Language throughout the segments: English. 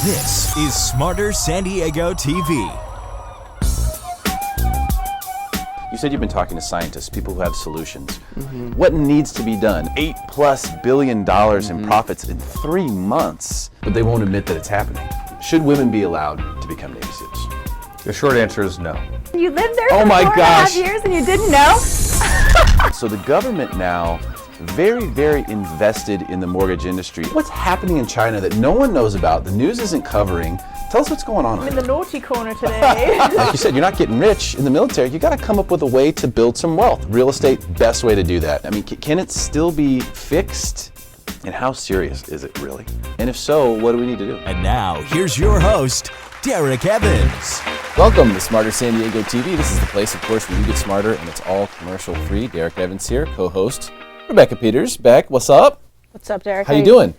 This is Smarter San Diego TV. You said you've been talking to scientists, people who have solutions. What needs to be done? $8+ billion in profits in 3 months, but they won't admit that it's happening. Should women be allowed to become Navy SEALs? The short answer is no. You lived there Oh for my 4.5 years and you didn't know? So the government now, very, very invested in the mortgage industry. What's happening in China that no one knows about, the news isn't covering? Tell us what's going on. I'm in the naughty corner today. Like you said, you're not getting rich in the military. You got to come up with a way to build some wealth. Real estate, best way to do that. I mean, can it still be fixed? And how serious is it really? And if so, what do we need to do? And now, here's your host, Derek Evans. Welcome to Smarter San Diego TV. This is the place, of course, where you get smarter, and it's all commercial free. Derek Evans here, co-host Rebecca Peters. Beck, what's up? What's up, Derek? How you doing?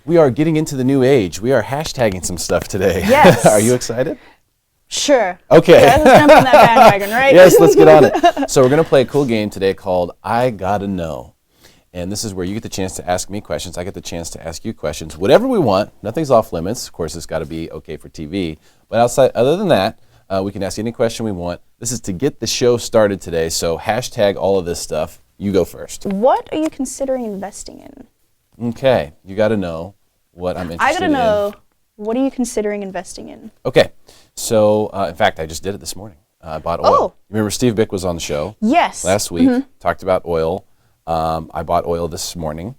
We are getting into the new age. We are hashtagging some stuff today. Yes. Are you excited? Sure. Okay. Yeah, let's jump on that bandwagon, right? Yes, let's get on it. So we're going to play a cool game today called I Gotta Know. And this is where you get the chance to ask me questions. I get the chance to ask you questions. Whatever we want. Nothing's off limits. Of course, it's got to be okay for TV. But other than that, we can ask any question we want. This is to get the show started today. So hashtag all of this stuff. You go first. What are you considering investing in? Okay. You got to know what I'm interested in. I gotta know, what are you considering investing in? Okay. So, in fact, I just did it this morning. I bought oil. Oh. Remember Steve Bick was on the show? Yes. Last week. Talked about oil. I bought oil this morning.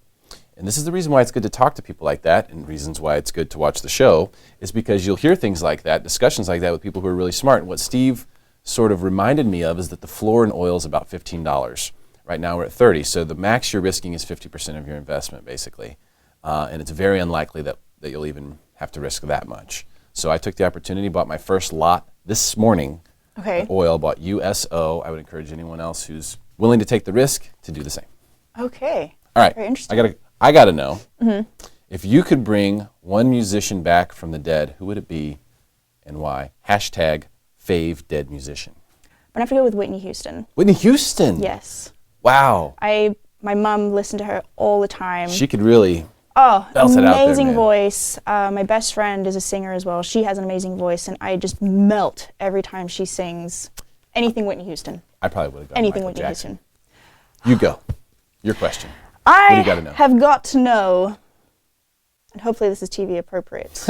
And this is the reason why it's good to talk to people like that, and reasons why it's good to watch the show, is because you'll hear things like that, discussions like that with people who are really smart. And what Steve sort of reminded me of is that the floor in oil is about $15. Right now we're at 30, so the max you're risking is 50% of your investment, basically. And it's very unlikely that you'll even have to risk that much. So I took the opportunity, bought my first lot this morning. Okay. Of oil, bought USO. I would encourage anyone else who's willing to take the risk to do the same. Okay. All right. Very interesting. I gotta know, if you could bring one musician back from the dead, who would it be and why? Hashtag fave dead musician. I'm gonna have to go with Whitney Houston. Whitney Houston? Yes. Wow. My mom listened to her all the time. She could really Oh, belt it out there, amazing man. voice. My best friend is a singer as well. She has an amazing voice, and I just melt every time she sings anything Whitney Houston. I probably would have gone Anything Michael Whitney Jackson. Houston. You go. Your question. I do you gotta know? have got to know, and hopefully this is TV appropriate.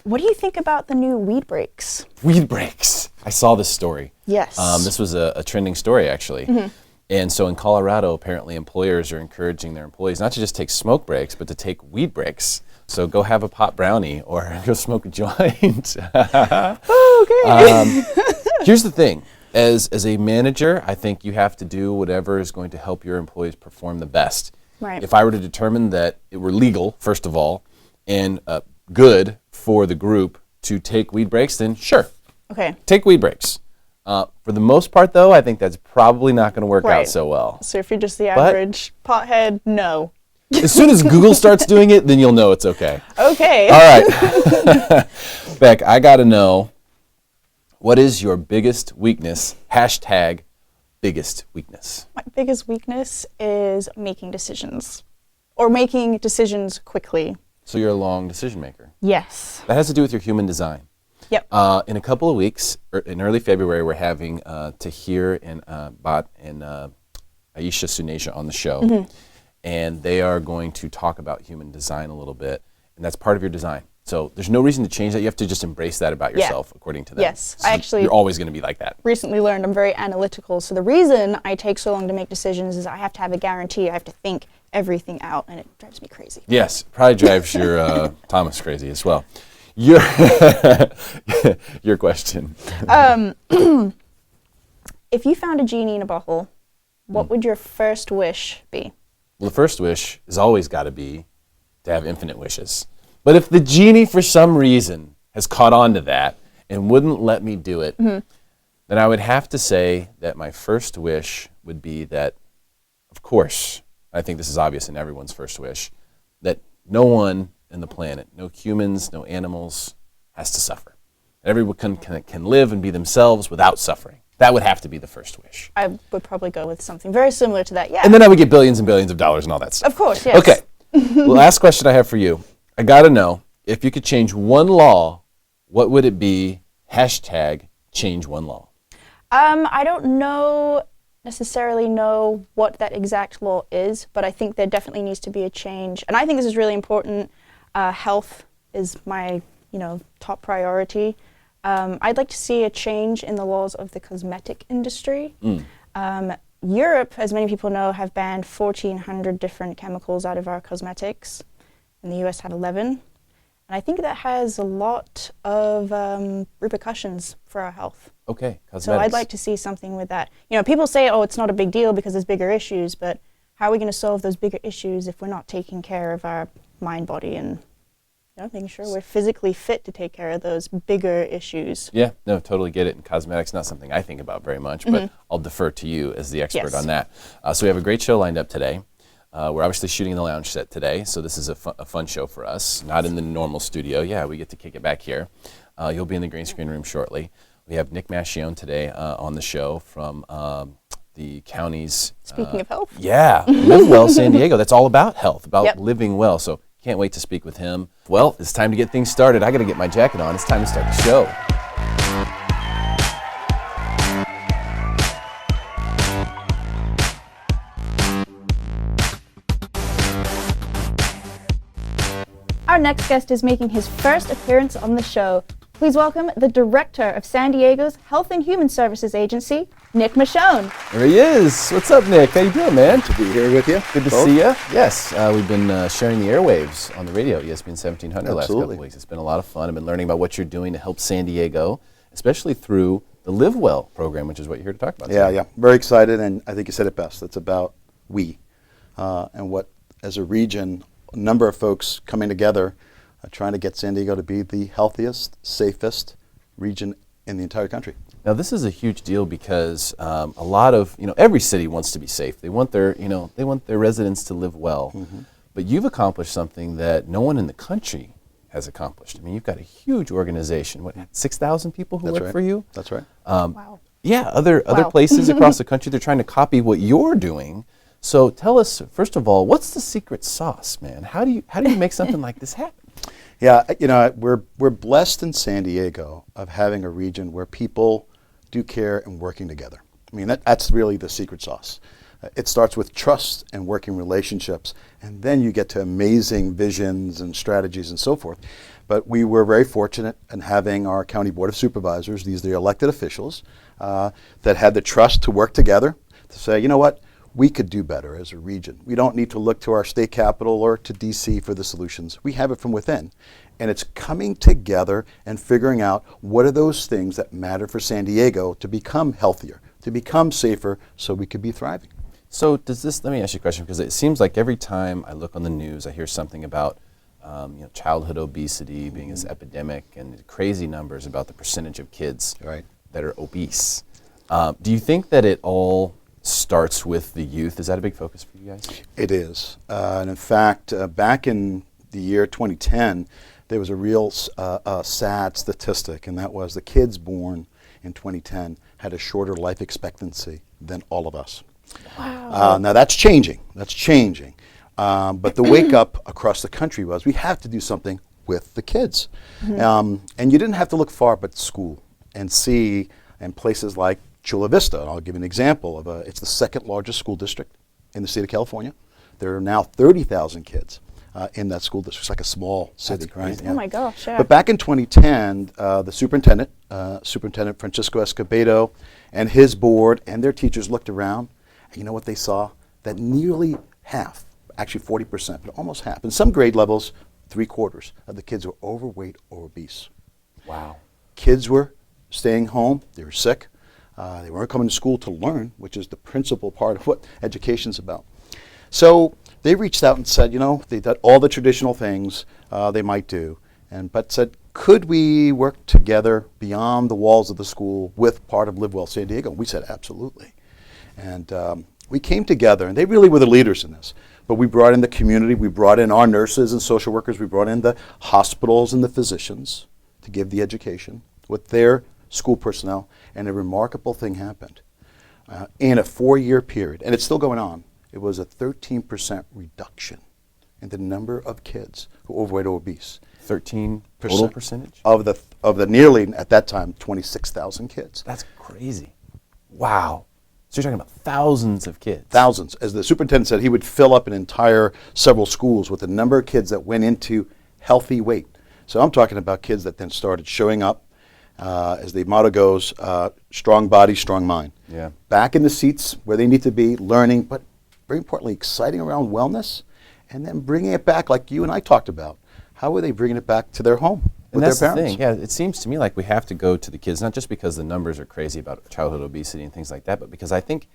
What do you think about the new weed breaks? Weed breaks. I saw this story. Yes. This was a trending story, actually. And so in Colorado, apparently employers are encouraging their employees not to just take smoke breaks, but to take weed breaks. So go have a pot brownie or go smoke a joint. Okay. Here's the thing. As a manager, I think you have to do whatever is going to help your employees perform the best. Right. If I were to determine that it were legal, first of all, and good for the group to take weed breaks, then sure, Okay. take weed breaks. For the most part, though, I think that's probably not going to work out Right. so well. So if you're just the average pothead, no. As soon as Google starts doing it, then you'll know it's okay. Okay. All right. Beck, I got to know, what is your biggest weakness? Hashtag biggest weakness. My biggest weakness is making decisions, or making decisions quickly. So you're a long decision maker. Yes. That has to do with your human design. Yep. In a couple of weeks, in early February, we're having Tahir and Bat and Aisha Suneja on the show. And they are going to talk about human design a little bit. And that's part of your design. So there's no reason to change that. You have to just embrace that about yourself, according to them. Yes. So you're always going to be like that. Recently learned I'm very analytical. So the reason I take so long to make decisions is I have to have a guarantee. I have to think everything out, and it drives me crazy. Yes, probably drives your Thomas crazy as well. Your question. If you found a genie in a bottle, what would your first wish be? Well, the first wish has always got to be to have infinite wishes. But if the genie, for some reason, has caught on to that and wouldn't let me do it, then I would have to say that my first wish would be that, of course, I think this is obvious in everyone's first wish, that no one in the planet, no humans, no animals, has to suffer. Everyone can live and be themselves without suffering. That would have to be the first wish. I would probably go with something very similar to that, yeah. And then I would get billions and billions of dollars and all that stuff. Of course, yes. Okay. The last question I have for you. I got to know, if you could change one law, what would it be? Hashtag change one law. I don't necessarily know what that exact law is, but I think there definitely needs to be a change. And I think this is really important. Health is my, top priority. I'd like to see a change in the laws of the cosmetic industry. Europe, as many people know, have banned 1,400 different chemicals out of our cosmetics. In the US have 11. And I think that has a lot of repercussions for our health. Okay, cosmetics. So I'd like to see something with that. People say, oh, it's not a big deal because there's bigger issues, but how are we going to solve those bigger issues if we're not taking care of our mind, body, and making sure we're physically fit to take care of those bigger issues? Yeah, no, totally get it. And cosmetics, not something I think about very much, but I'll defer to you as the expert on that. So we have a great show lined up today. We're obviously shooting in the lounge set today, so this is a fun show for us, not in the normal studio. Yeah, we get to kick it back here. You'll be in the green screen room shortly. We have Nick Macchione today on the show from the county's... Speaking of health. Yeah, Live Well San Diego. That's all about health, about living well. So can't wait to speak with him. Well, it's time to get things started. I got to get my jacket on. It's time to start the show. Our next guest is making his first appearance on the show. Please welcome the director of San Diego's Health and Human Services Agency, Nick Macchione. There he is. What's up, Nick? How you doing, man? To be here with you. Good to see you. Yes, we've been sharing the airwaves on the radio, ESPN 1700 last couple of weeks. It's been a lot of fun. I've been learning about what you're doing to help San Diego, especially through the Live Well program, which is what you're here to talk about. Yeah. Very excited, and I think you said it best. It's about we and what, as a region, a number of folks coming together trying to get San Diego to be the healthiest, safest region in the entire country. Now, this is a huge deal because a lot of, every city wants to be safe. They want their, they want their residents to live well. But you've accomplished something that no one in the country has accomplished. I mean, you've got a huge organization. What, 6,000 people who work for you? That's right. Wow. Yeah, other places across the country, they're trying to copy what you're doing. So tell us, first of all, what's the secret sauce, man? How do you make something like this happen? Yeah, we're blessed in San Diego of having a region where people do care and working together. I mean, that's really the secret sauce. It starts with trust and working relationships, and then you get to amazing visions and strategies and so forth. But we were very fortunate in having our county board of supervisors, these are the elected officials, that had the trust to work together to say, you know what, we could do better as a region. We don't need to look to our state capital or to DC for the solutions. We have it from within. And it's coming together and figuring out what are those things that matter for San Diego to become healthier, to become safer, so we could be thriving. So let me ask you a question, because it seems like every time I look on the news, I hear something about childhood obesity being this epidemic and crazy numbers about the percentage of kids that are obese. Do you think that it all starts with the youth? Is that a big focus for you guys? It is. And in fact, back in the year 2010, there was a real sad statistic, and that was the kids born in 2010 had a shorter life expectancy than all of us. Wow. Now that's changing. But the wake up across the country was we have to do something with the kids. And you didn't have to look far but school and see in places like Chula Vista. I'll give you an example of it's the second largest school district in the state of California. There are now 30,000 kids in that school district. It's like a small city, right? Oh my gosh, yeah. But back in 2010, the Superintendent Francisco Escobedo and his board and their teachers looked around, and you know what they saw? That nearly half, actually 40%, but almost half, in some grade levels, 3/4 of the kids were overweight or obese. Wow. Kids were staying home, they were sick, they weren't coming to school to learn, which is the principal part of what education's about. So they reached out and said, they did all the traditional things they might do, but said, could we work together beyond the walls of the school with part of Live Well San Diego? We said, absolutely. And we came together, and they really were the leaders in this. But we brought in the community, we brought in our nurses and social workers, we brought in the hospitals and the physicians to give the education with their school personnel, and a remarkable thing happened. In a 4-year period, and it's still going on, it was a 13% reduction in the number of kids who are overweight or obese. 13 total percentage? Of the nearly, at that time, 26,000 kids. That's crazy. Wow. So you're talking about thousands of kids. Thousands. As the superintendent said, he would fill up an entire several schools with the number of kids that went into healthy weight. So I'm talking about kids that then started showing up, as the motto goes, strong body, strong mind. Yeah. Back in the seats where they need to be, learning, but very importantly, exciting around wellness, and then bringing it back like you and I talked about. How are they bringing it back to their home with And that's their the parents? thing. Yeah, it seems to me like we have to go to the kids, not just because the numbers are crazy about childhood obesity and things like that, but because I think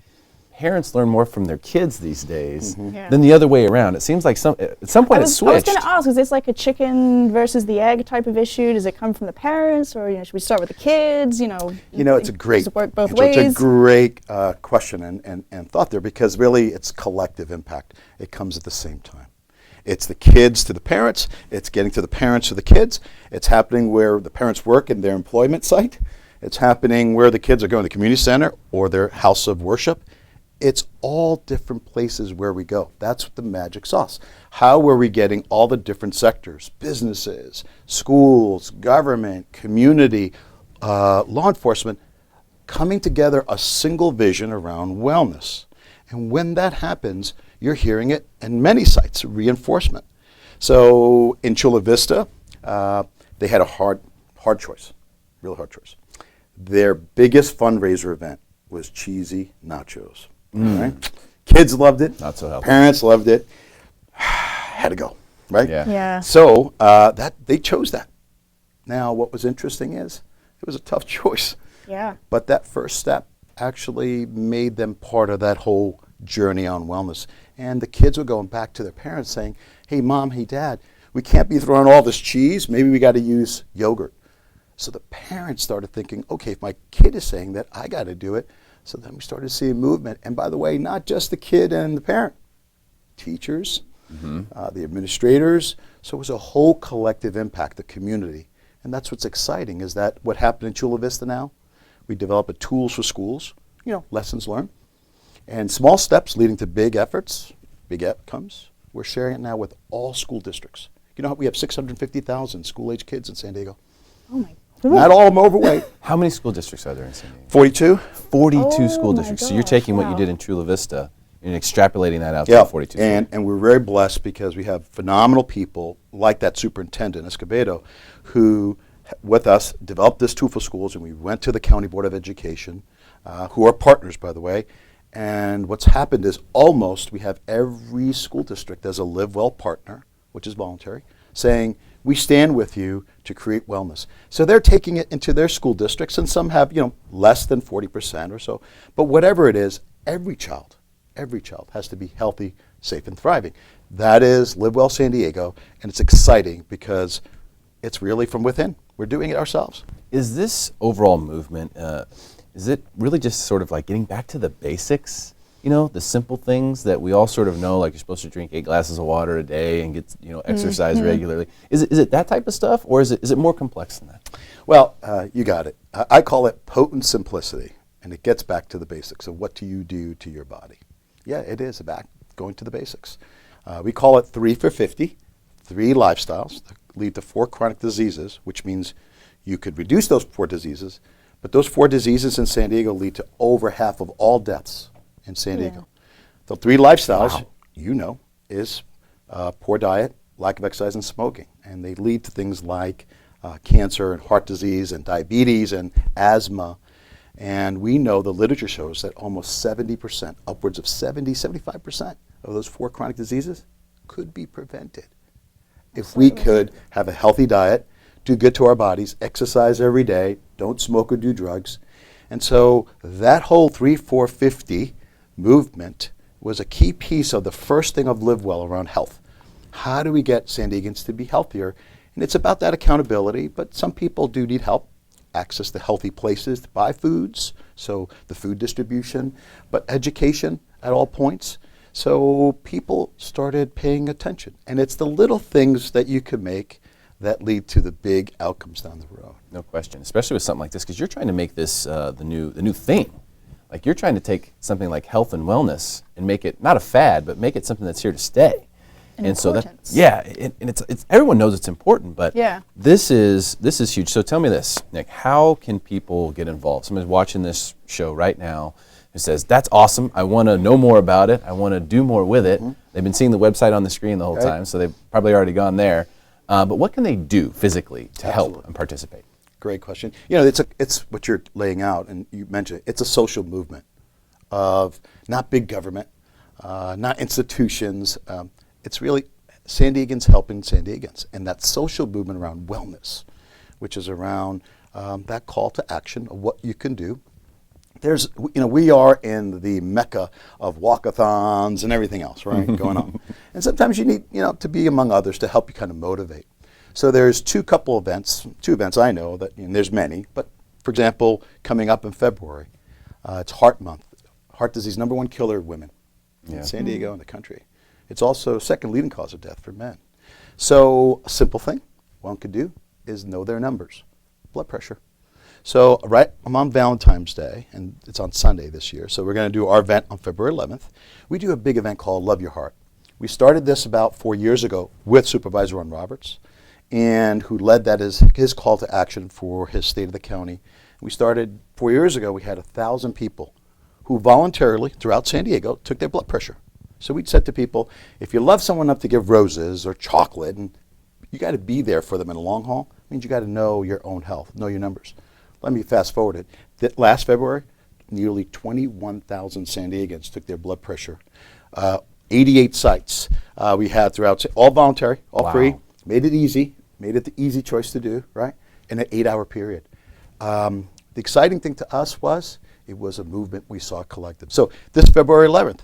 parents learn more from their kids these days Yeah. than the other way around. It seems like at some point it's I was switched. going to ask, is this like a chicken versus the egg type of issue? Does it come from the parents, or should we start with the kids? It's a great, does it work both it's ways? a great question and thought there, because really it's collective impact. It comes at the same time. It's the kids to the parents. It's getting to the parents to the kids. It's happening where the parents work in their employment site. It's happening where the kids are going to the community center or their house of worship. It's all different places where we go. That's the magic sauce. How are we getting all the different sectors, businesses, schools, government, community, law enforcement, coming together a single vision around wellness? And when that happens, you're hearing it in many sites, reinforcement. So in Chula Vista, they had a hard choice, real hard choice. Their biggest fundraiser event was cheesy nachos. Right? Kids loved it. Not so healthy. Parents loved it. Had to go, right? Yeah. Yeah. So that they chose that. Now, what was interesting is it was a tough choice. Yeah. But that first step actually made them part of that whole journey on wellness. And the kids were going back to their parents saying, hey, Mom, hey, Dad, we can't be throwing all this cheese. Maybe we got to use yogurt. So the parents started thinking, okay, if my kid is saying that, I got to do it. So then we started seeing movement. And by the way, not just the kid and the parent, teachers, the administrators. So it was a whole collective impact, the community. And that's what's exciting, is that what happened in Chula Vista now, we develop a tools for schools, lessons learned, and small steps leading to big efforts, big outcomes. We're sharing it now with all school districts. We have 650,000 school-age kids in San Diego. Oh my. Not all of them overweight. How many school districts are there in San Diego? 42. 42 Oh school my districts. So you're gosh, taking what you wow. did in Chula Vista and extrapolating that out to Yeah, the 42. and we're very blessed because we have phenomenal people like that superintendent, Escobedo, who with us developed this tool for schools, and we went to the County Board of Education, who are partners, by the way. And what's happened is we have every school district as a Live Well partner, which is voluntary, saying, we stand with you to create wellness. So they're taking it into their school districts, and some have, less than 40% or so. But whatever it is, every child has to be healthy, safe, and thriving. That is Live Well San Diego, and it's exciting because it's really from within. We're doing it ourselves. Is this overall movement, is it really just sort of like getting back to the basics? The simple things that we all sort of know, like you're supposed to drink 8 glasses of water a day and get, exercise regularly. Is it that type of stuff, or is it more complex than that? Well, you got it. I call it potent simplicity, and it gets back to the basics of what do you do to your body. Yeah, it is about going to the basics. We call it 3 for 50, 3 lifestyles that lead to 4 chronic diseases, which means you could reduce those 4 diseases, but those 4 diseases in San Diego lead to over half of all deaths in San Diego. The 3 lifestyles, is poor diet, lack of exercise, and smoking. And they lead to things like cancer and heart disease and diabetes and asthma. And we know the literature shows that almost 70%, upwards of 75% of those 4 chronic diseases could be prevented if we could have a healthy diet, do good to our bodies, exercise every day, don't smoke or do drugs. And so that whole 3-4-50 movement was a key piece of the first thing of Live Well around health. How do we get San Diegans to be healthier? And it's about that accountability, but some people do need help. Access to healthy places to buy foods, so the food distribution, but education at all points. So people started paying attention. And it's the little things that you can make that lead to the big outcomes down the road. No question, especially with something like this, because you're trying to make this the new thing. Like you're trying to take something like health and wellness and make it not a fad, but make it something that's here to stay. And so that, importance. and it's everyone knows it's important, but Yeah. this is huge. So tell me this, Nick, how can people get involved? Somebody's watching this show right now who says, that's awesome, I want to know more about it, I want to do more with it. They've been seeing the website on the screen the whole time, so they've probably already gone there. But what can they do physically to help and participate? Great question. You know, it's what you're laying out, and you mentioned it. It's a social movement of not big government, not institutions. It's really San Diegans helping San Diegans, and that social movement around wellness, which is around that call to action of what you can do. There's, we are in the mecca of walkathons and everything else, right, going on. And sometimes you need, to be among others to help you kind of motivate. So there's two events I know that, and there's many, but for example, coming up in February, it's Heart Month. Heart disease, #1 killer of women in San Diego and the country. It's also second leading cause of death for men. So a simple thing one could do is know their numbers, blood pressure. So I'm on Valentine's Day, and it's on Sunday this year, so we're going to do our event on February 11th. We do a big event called Love Your Heart. We started this about 4 years ago with Supervisor Ron Roberts, and who led that as his call to action for his state of the county. We started 4 years ago. We had 1,000 people who voluntarily throughout San Diego took their blood pressure. So we said to people, if you love someone enough to give roses or chocolate, and you got to be there for them in the long haul, it means you got to know your own health, know your numbers. Let me fast forward it. That last February, nearly 21,000 San Diegans took their blood pressure. 88 sites we had throughout, all voluntary, all free. Made it easy, made it the easy choice to do, right? In an 8-hour period. The exciting thing to us was, it was a movement we saw collective. So this February 11th,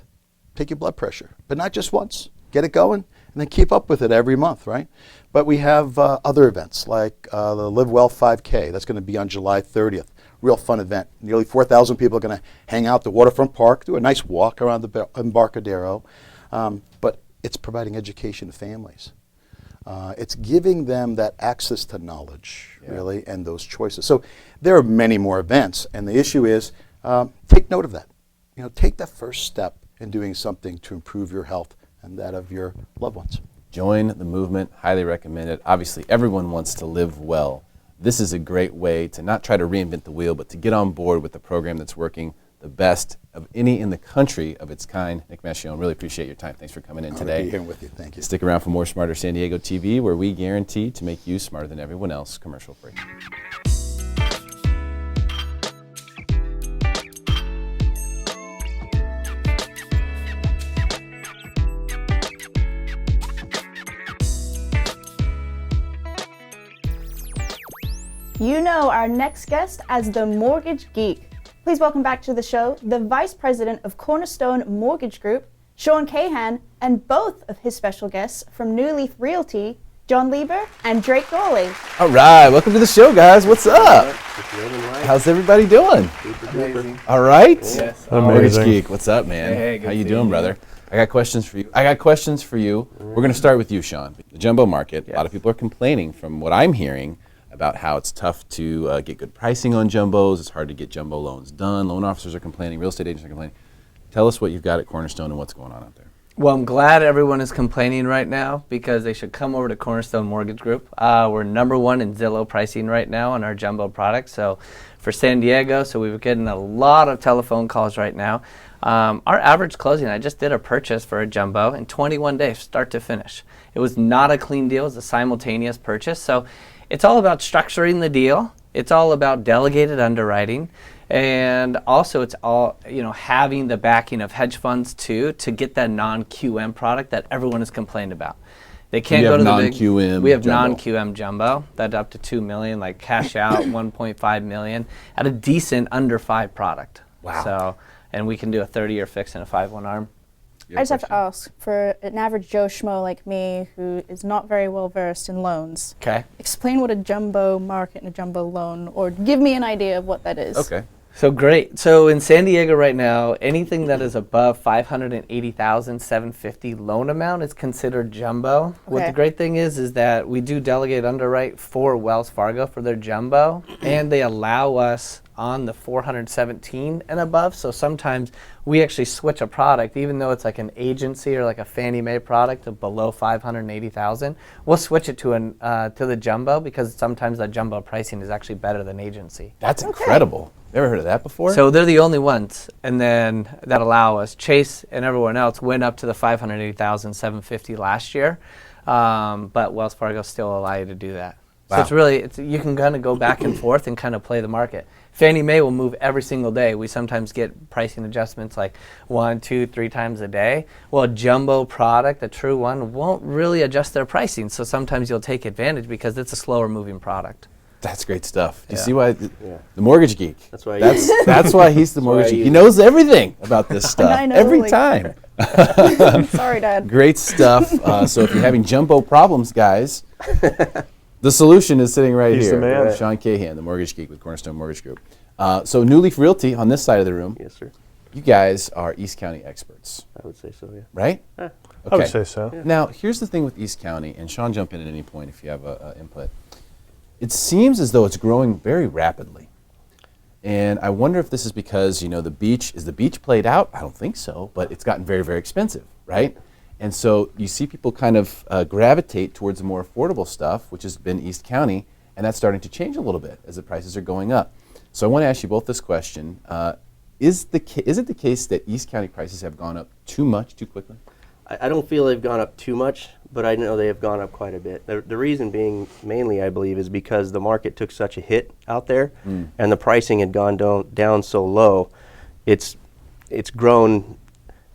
take your blood pressure, but not just once. Get it going, and then keep up with it every month, right? But we have other events like the Live Well 5K. That's going to be on July 30th. Real fun event. Nearly 4,000 people are going to hang out at the waterfront park, do a nice walk around the Embarcadero. But it's providing education to families. It's giving them that access to knowledge, really, and those choices. So there are many more events, and the issue is take note of that. Take that first step in doing something to improve your health and that of your loved ones. Join the movement, highly recommend it. Obviously, everyone wants to live well. This is a great way to not try to reinvent the wheel, but to get on board with the program that's working the best of any in the country of its kind. Nick Macchione, really appreciate your time. Thanks for coming in today. I'll be here with you. Thank you. Stick around for more Smarter San Diego TV, where we guarantee to make you smarter than everyone else, commercial free. You know our next guest as the Mortgage Geek. Please welcome back to the show the Vice President of Cornerstone Mortgage Group, Cahan, and both of his special guests from New Leaf Realty, John Lieber and Drake Gawley. All right, welcome to the show, guys. What's up? How's everybody doing? Amazing. All right? Yes. Mortgage Geek, what's up, man? Hey, good how you to see doing, you. brother? I got questions for you. We're going to start with you, Sean. The jumbo market, a lot of people are complaining from what I'm hearing about how it's tough to get good pricing on jumbos. It's hard to get jumbo loans done. Loan officers are complaining. Real estate agents are complaining. Tell us what you've got at Cornerstone and what's going on out there. Well, I'm glad everyone is complaining right now because they should come over to Cornerstone Mortgage Group. We're #1 in Zillow pricing right now on our jumbo product. So for San Diego, so we're getting a lot of telephone calls right now. Our average closing, I just did a purchase for a jumbo in 21 days, start to finish. It was not a clean deal. It was a simultaneous purchase. So it's all about structuring the deal. It's all about delegated underwriting. And also it's all, having the backing of hedge funds too to get that non-QM product that everyone has complained about. They can't go to the big. Non-QM We have jumbo. non-QM jumbo that up to $2 million, like cash out 1.5 million at a decent under 5 product. Wow. So, and we can do a 30-year fix and a 5/1 arm. I just have to ask, for an average Joe Schmo like me who is not very well versed in loans, Okay. explain what a jumbo market and a jumbo loan, or give me an idea of what that is. Okay. So great. So in San Diego right now, anything that is above 580,750 loan amount is considered jumbo. What the great thing is that we do delegate underwrite for Wells Fargo for their jumbo, and they allow us on the 417 and above. So sometimes we actually switch a product, even though it's like an agency or like a Fannie Mae product of below 580,000. We'll switch it to the jumbo because sometimes that jumbo pricing is actually better than agency. That's incredible. Never heard of that before? So they're the only ones, and then that allow us. Chase and everyone else went up to the 580,750 last year, but Wells Fargo still allow you to do that. Wow. So it's really, you can kind of go back and forth and kind of play the market. Fannie Mae will move every single day. We sometimes get pricing adjustments like 1, 2, 3 times a day. Well, a jumbo product, a true one, won't really adjust their pricing. So sometimes you'll take advantage because it's a slower moving product. That's great stuff. Do you see why the Mortgage Geek? That's why. That's why he's the Mortgage Geek. He knows everything about this stuff I know, every like- time. Sorry, Dad. Great stuff. So if you're having jumbo problems, guys, the solution is sitting right He's here. the man. Right. Sean Cahan, the Mortgage Geek with Cornerstone Mortgage Group. So New Leaf Realty on this side of the room. Yes, sir. You guys are East County experts, I would say so. Yeah. right? I would say so. Now, here's the thing with East County, and Sean, jump in at any point if you have input. It seems as though it's growing very rapidly. And I wonder if this is because, is the beach played out? I don't think so, but it's gotten very, very expensive, right? And so you see people kind of gravitate towards the more affordable stuff, which has been East County, and that's starting to change a little bit as the prices are going up. So I want to ask you both this question. Is it the case that East County prices have gone up too much, too quickly? I don't feel they've gone up too much, but I know they have gone up quite a bit. The reason being, mainly, I believe, is because the market took such a hit out there, and the pricing had gone down so low. It's grown.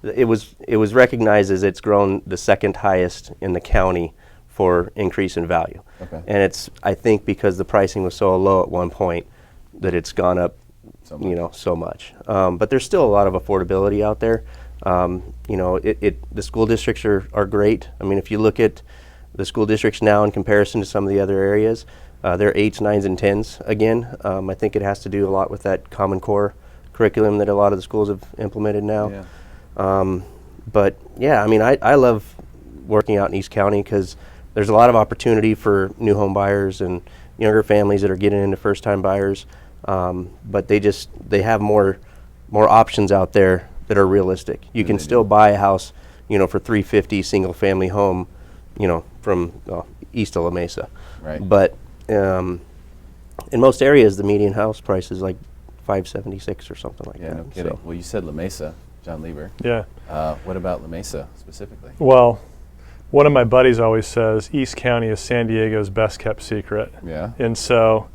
It was recognized as it's grown the second highest in the county for increase in value. Okay. And it's, I think, because the pricing was so low at one point that it's gone up, So much. so much. But there's still a lot of affordability out there. The school districts are great. I mean, if you look at the school districts now in comparison to some of the other areas, they're 8s, 9s, and 10s again. I think it has to do a lot with that Common Core curriculum that a lot of the schools have implemented now. Yeah. But yeah, I mean, I love working out in East County because there's a lot of opportunity for new home buyers and younger families that are getting into first-time buyers. But they have more options out there that are realistic. You can still buy a house, for $350 single-family home, from east of La Mesa. Right. But in most areas, the median house price is like $576 or something like Yeah, that. no kidding. So, Well, you said La Mesa, John Lieber. Yeah. What about La Mesa specifically? Well, one of my buddies always says East County is San Diego's best kept secret. Yeah. And so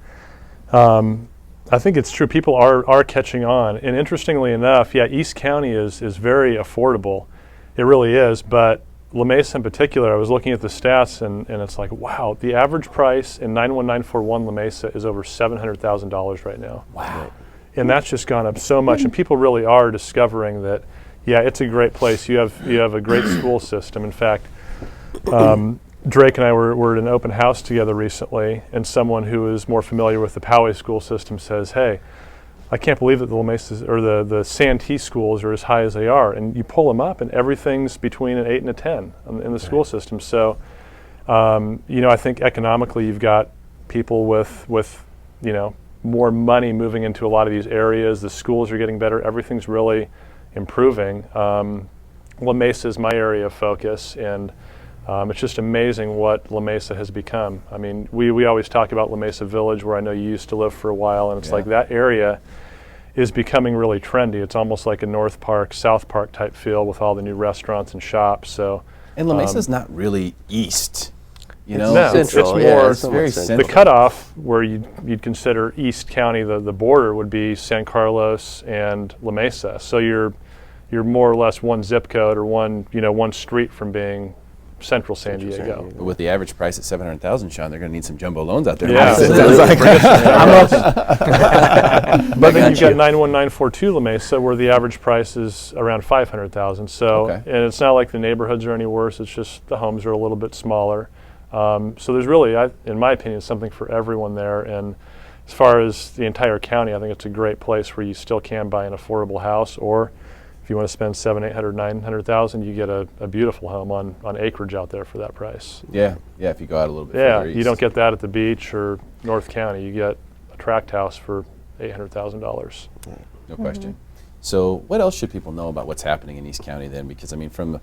I think it's true. People are catching on. And interestingly enough, East County is very affordable. It really is. But La Mesa in particular, I was looking at the stats and it's like, wow, the average price in 91941 La Mesa is over $700,000 right now. Wow. And that's just gone up so much. And people really are discovering that, it's a great place. You have a great school system. In fact, Drake and I were at an open house together recently, and someone who is more familiar with the Poway school system says, hey, I can't believe that the La Mesa or the Santee schools are as high as they are. And you pull them up and everything's between an 8 and a 10 in the school system. So, I think economically you've got people with more money moving into a lot of these areas. The schools are getting better. Everything's really improving. La Mesa is my area of focus, and it's just amazing what La Mesa has become. I mean, we always talk about La Mesa Village, where I know you used to live for a while, and it's like that area is becoming really trendy. It's almost like a North Park, South Park type feel with all the new restaurants and shops. So, And La Mesa's not really east. No, Central, it's yeah, more it's very central. the cutoff where you'd consider East County, the border would be San Carlos and La Mesa. So you're more or less one zip code or one street from being Central San Diego. But with the average price at $700,000, Sean, they're going to need some jumbo loans out there. Yeah. It sounds like. But then you've got 91942 La Mesa, where the average price is around $500,000. So, Okay. and it's not like the neighborhoods are any worse. It's just the homes are a little bit smaller. So there's really, in my opinion, something for everyone there. And as far as the entire county, I think it's a great place where you still can buy an affordable house, or if you want to spend $700,000, $800,000, $900,000, you get a beautiful home on acreage out there for that price. Yeah, if you go out a little bit Yeah, further east. you don't get that at the beach or North County. You get a tract house for $800,000. No question. So what else should people know about what's happening in East County then? Because I mean, from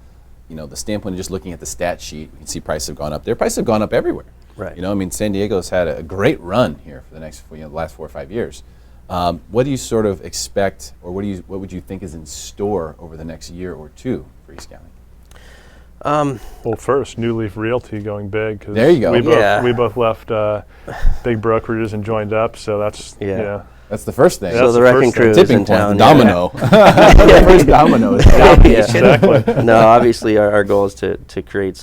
the standpoint of just looking at the stat sheet, you can see prices have gone up there. Prices have gone up everywhere. Right. I mean, San Diego's had a great run here for the last 4 or 5 years. What do you sort of expect, or what would you think is in store over the next year or two for East County? Well, first, New Leaf Realty going big. 'Cause There you go. We both left big brokerages and joined up, so that's That's the first thing. So the wrecking crew is tipping in point, town. domino. The first domino is down. exactly. No, obviously our goal is to create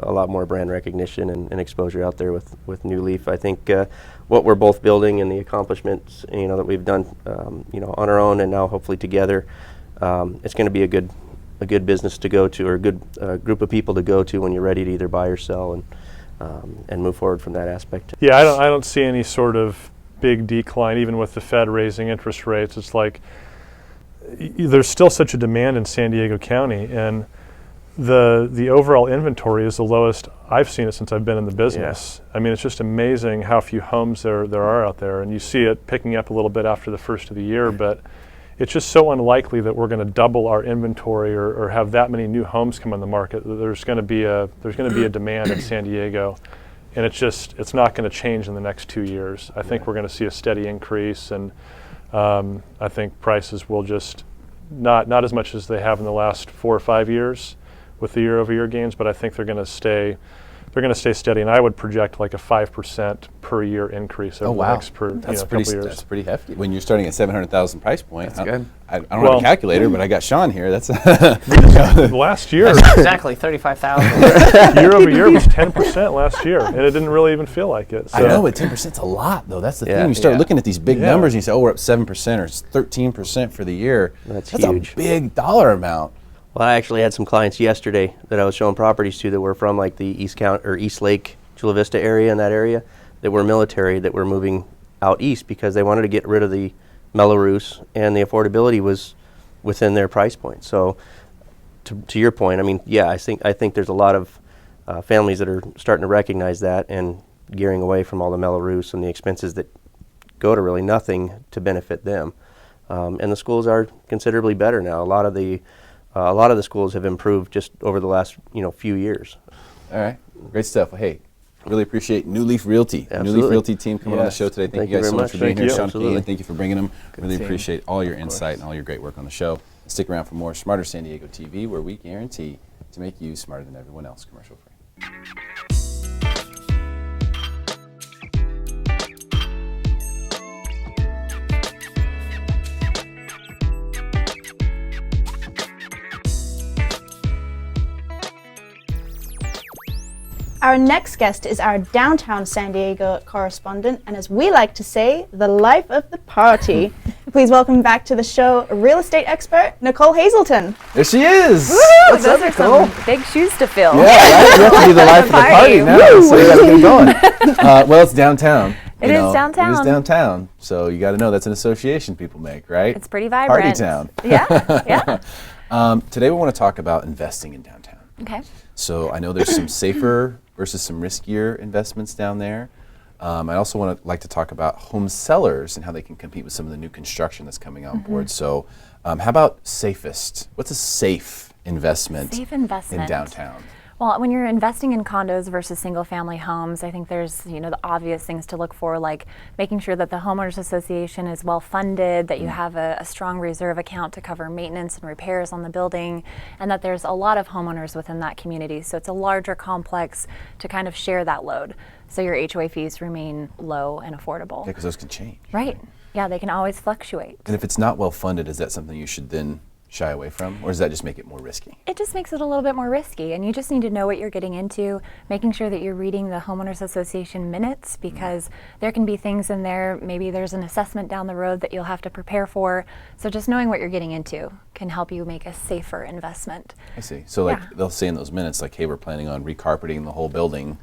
a lot more brand recognition and exposure out there with New Leaf. I think what we're both building and the accomplishments that we've done on our own and now hopefully together, it's going to be a good business to go to, or a good group of people to go to when you're ready to either buy or sell and move forward from that aspect. Yeah, I don't see any sort of big decline, even with the Fed raising interest rates. It's like there's still such a demand in San Diego County, and the overall inventory is the lowest I've seen it since I've been in the business. I mean, it's just amazing how few homes there are out there, and you see it picking up a little bit after the first of the year, but it's just so unlikely that we're going to double our inventory or have that many new homes come on the market. There's going to be a demand in San Diego. And it's not going to change in the next 2 years. I think we're going to see a steady increase, and I think prices will just not as much as they have in the last 4 or 5 years with the year-over-year gains, but I think they're going to stay steady. And I would project like a 5% per year increase over the next couple years. That's pretty hefty. When you're starting at 700,000 price point, That's good. I don't have a calculator, but I got Sean here. That's last year. Exactly, 35,000. Year over year was 10% last year, and it didn't really even feel like it. So. I know, but 10% is a lot, though. That's the thing. You start looking at these big numbers, and you say, "Oh, we're up 7% or 13% for the year." That's a huge. big dollar amount. Well, I actually had some clients yesterday that I was showing properties to that were from like the East Lake, Chula Vista area, and that area, that were military, that were moving out east because they wanted to get rid of the Mello-Roos, and the affordability was within their price point. So, to your point, I mean, yeah, I think there's a lot of families that are starting to recognize that and gearing away from all the Mello-Roos and the expenses that go to really nothing to benefit them. And the schools are considerably better now. A lot of the schools have improved just over the last few years. All right, great stuff. Well, hey, really appreciate New Leaf Realty. Absolutely. New Leaf Realty team coming on the show today. Thank you guys very so much much. for being Thank here. you. Sean Absolutely. Cahan, thank you for bringing them. Really seeing appreciate all your insight and all your great work on the show. Stick around for more Smarter San Diego TV, where we guarantee to make you smarter than everyone else. Commercial free. Our next guest is our downtown San Diego correspondent, and as we like to say, the life of the party. Please welcome back to the show real estate expert, Nicole Hazleton. There she is. Those are some big shoes to fill. Yeah, right? You have to be the life of the party now, so you got to get going. Well, it's downtown. It is downtown. It is downtown, so you got to know that's an association people make, right? It's pretty vibrant. Party town. Yeah, yeah. Today we want to talk about investing in downtown. Okay. So I know there's some safer versus some riskier investments down there. I also like to talk about home sellers and how they can compete with some of the new construction that's coming on board. So how about safest? What's a safe investment, Safe investment. in downtown? Well, when you're investing in condos versus single-family homes, I think there's the obvious things to look for, like making sure that the homeowners association is well funded, that you have a strong reserve account to cover maintenance and repairs on the building, and that there's a lot of homeowners within that community. So it's a larger complex to kind of share that load, so your HOA fees remain low and affordable. Yeah, because those can change. Right. Yeah, they can always fluctuate. And if it's not well funded, is that something you should then shy away from, or does that just make it more risky? It just makes it a little bit more risky, and you just need to know what you're getting into, making sure that you're reading the homeowners association minutes, because there can be things in there, maybe there's an assessment down the road that you'll have to prepare for. So just knowing what you're getting into can help you make a safer investment. I see. So they'll say in those minutes, like, hey, we're planning on recarpeting the whole building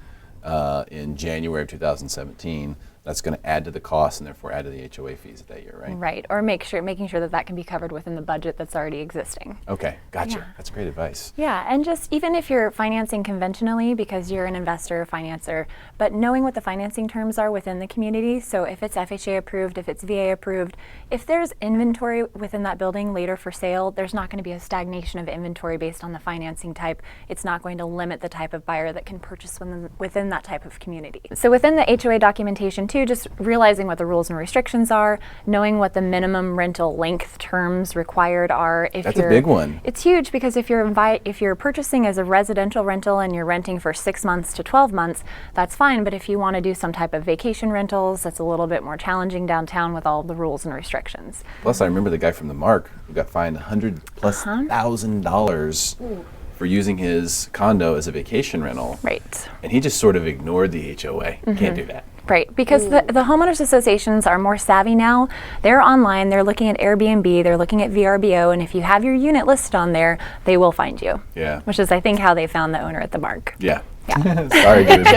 in January of 2017. that's going to add to the cost and therefore add to the HOA fees that year, right? Right, or making sure that that can be covered within the budget that's already existing. Okay, gotcha. Yeah. That's great advice. Yeah, and just even if you're financing conventionally because you're an investor or financer, but knowing what the financing terms are within the community, so if it's FHA approved, if it's VA approved, if there's inventory within that building later for sale, there's not going to be a stagnation of inventory based on the financing type. It's not going to limit the type of buyer that can purchase within that type of community. So within the HOA documentation too, just realizing what the rules and restrictions are, knowing what the minimum rental length terms required are. That's a big one. It's huge because if you're purchasing as a residential rental and you're renting for 6 months to 12 months, that's fine. But if you want to do some type of vacation rentals, that's a little bit more challenging downtown with all the rules and restrictions. Plus, I remember the guy from the Mark who got fined $100,000+ for using his condo as a vacation rental. Right. And he just sort of ignored the HOA. Can't do that. Right, because the homeowners associations are more savvy now. They're online, they're looking at Airbnb, they're looking at VRBO, and if you have your unit listed on there, they will find you. Yeah. Which is, I think, how they found the owner at the Mark. Yeah. Yeah. Sorry, dude.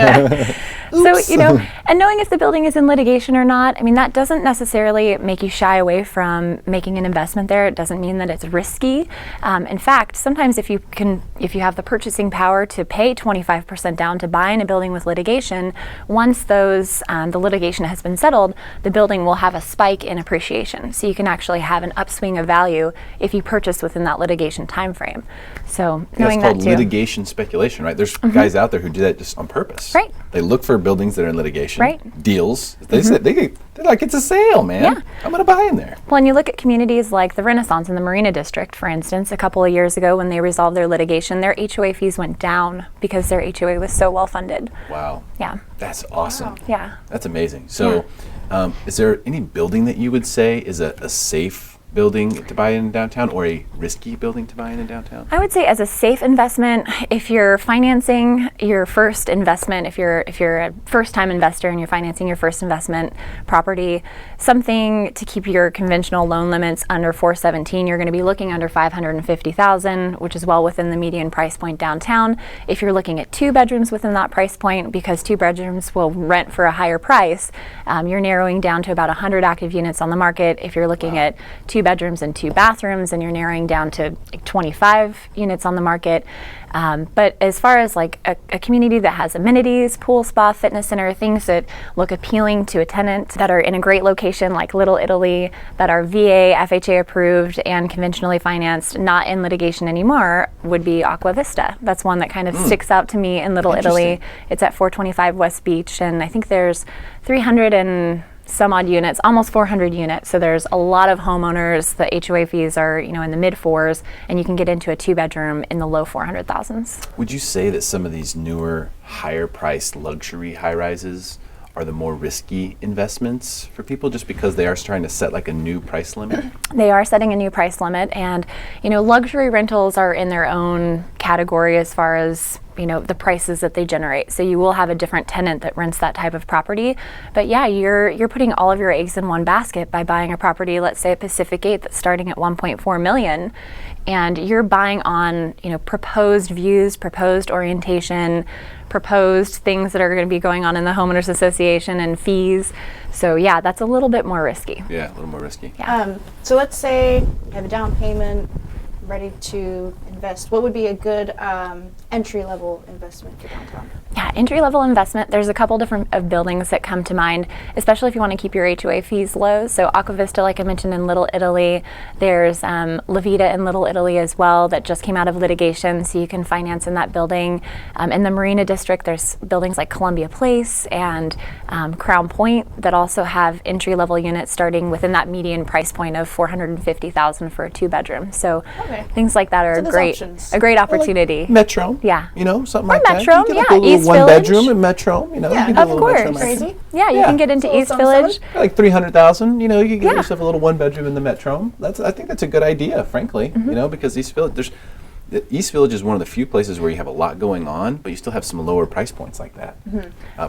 So, and knowing if the building is in litigation or not, I mean, that doesn't necessarily make you shy away from making an investment there. It doesn't mean that it's risky. In fact, sometimes if you have the purchasing power to pay 25% down to buy in a building with litigation, once the litigation has been settled, the building will have a spike in appreciation. So you can actually have an upswing of value if you purchase within that litigation time frame. So knowing that too. It's called litigation speculation, right? There's guys out there who do that just on purpose. Right. They look for buildings that are in litigation. Right. Deals. They're like, it's a sale, man. Yeah. I'm going to buy in there. Well, and you look at communities like the Renaissance in the Marina District, for instance, a couple of years ago when they resolved their litigation, their HOA fees went down because their HOA was so well funded. Wow. Yeah. That's awesome. Yeah. That's amazing. So is there any building that you would say is a safe building to buy in downtown or a risky building to buy in downtown? I would say as a safe investment, if you're financing your first investment, if you're a first-time investor and you're financing your first investment property, something to keep your conventional loan limits under 417, you're going to be looking under $550,000, which is well within the median price point downtown. If you're looking at 2 bedrooms within that price point, because 2 bedrooms will rent for a higher price, you're narrowing down to about 100 active units on the market. If you're looking at 2 bedrooms and 2 bathrooms, and you're narrowing down to 25 units on the market. But as far as like a community that has amenities, pool, spa, fitness center, things that look appealing to a tenant, that are in a great location like Little Italy, that are VA, FHA approved, and conventionally financed, not in litigation anymore, would be Aqua Vista. That's one that kind of sticks out to me in Little Italy. It's at 425 West Beach, and I think there's 300 and some odd units, almost 400 units. So there's a lot of homeowners. The HOA fees are, in the mid 4s, and you can get into a 2-bedroom in the low 400,000s. Would you say that some of these newer, higher priced luxury high rises are the more risky investments for people just because they are trying to set like a new price limit? They are setting a new price limit, and luxury rentals are in their own category as far as the prices that they generate. So you will have a different tenant that rents that type of property. But yeah, you're putting all of your eggs in one basket by buying a property, let's say at Pacific Gate, that's starting at 1.4 million, and you're buying on proposed views, proposed orientation, proposed things that are going to be going on in the homeowners association, and fees. So yeah, that's a little bit more risky. Yeah, a little more risky. Yeah. So let's say I have a down payment, ready to invest. What would be a good entry-level investment for downtown? Yeah, entry-level investment, there's a couple different of buildings that come to mind, especially if you want to keep your HOA fees low. So Aqua Vista, like I mentioned, in Little Italy. There's La Vita in Little Italy as well that just came out of litigation, so you can finance in that building. In the Marina District, there's buildings like Columbia Place and Crown Point that also have entry-level units starting within that median price point of $450,000 for a 2-bedroom. So things like that are a great opportunity. Like Metro. Yeah. Something Or like Metro, that. You yeah, can do a little East 1-bedroom Village. in Metro. You Yeah, can do a of little course. Metro. Crazy. Yeah, you can get into East Village. Like 300,000. You can get Yeah. yourself a little 1-bedroom in the Metro. I think that's a good idea, frankly. Because East Village, East Village is one of the few places where you have a lot going on, but you still have some lower price points like that.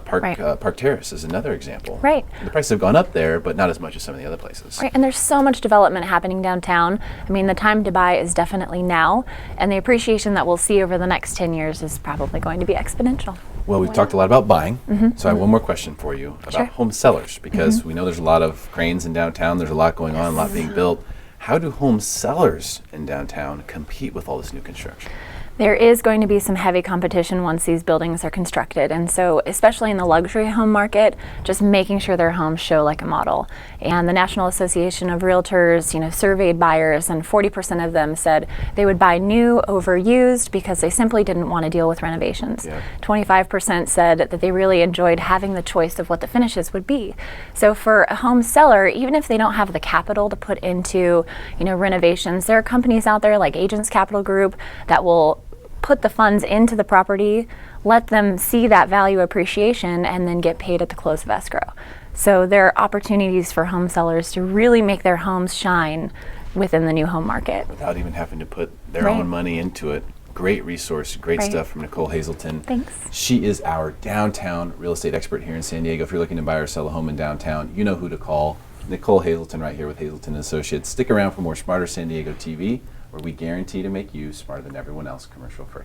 Park Terrace is another example. Right. The prices have gone up there, but not as much as some of the other places. Right, and there's so much development happening downtown. I mean, the time to buy is definitely now, and the appreciation that we'll see over the next 10 years is probably going to be exponential. Well, we've talked a lot about buying, so I have one more question for you about Sure. home sellers, because we know there's a lot of cranes in downtown, there's a lot going on, a lot being built. How do home sellers in downtown compete with all this new construction? There is going to be some heavy competition once these buildings are constructed, and so especially in the luxury home market, just making sure their homes show like a model. And the National Association of Realtors, surveyed buyers, and 40% of them said they would buy new over used because they simply didn't want to deal with renovations. 25% said that they really enjoyed having the choice of what the finishes would be. So for a home seller, even if they don't have the capital to put into, renovations, there are companies out there like Agents Capital Group that will put the funds into the property, let them see that value appreciation, and then get paid at the close of escrow. So there are opportunities for home sellers to really make their homes shine within the new home market. Without even having to put their Right. own money into it. Great resource, great Right. stuff from Nicole Hazleton. Thanks. She is our downtown real estate expert here in San Diego. If you're looking to buy or sell a home in downtown, you know who to call. Nicole Hazleton right here with Hazleton Associates. Stick around for more Smarter San Diego TV, where we guarantee to make you smarter than everyone else, commercial free.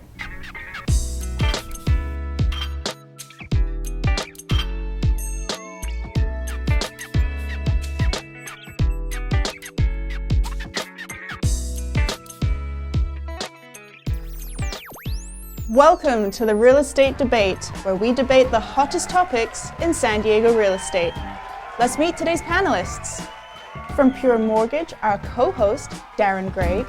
Welcome to the Real Estate Debate, where we debate the hottest topics in San Diego real estate. Let's meet today's panelists. From Pure Mortgage, our co-host, Darren Gray.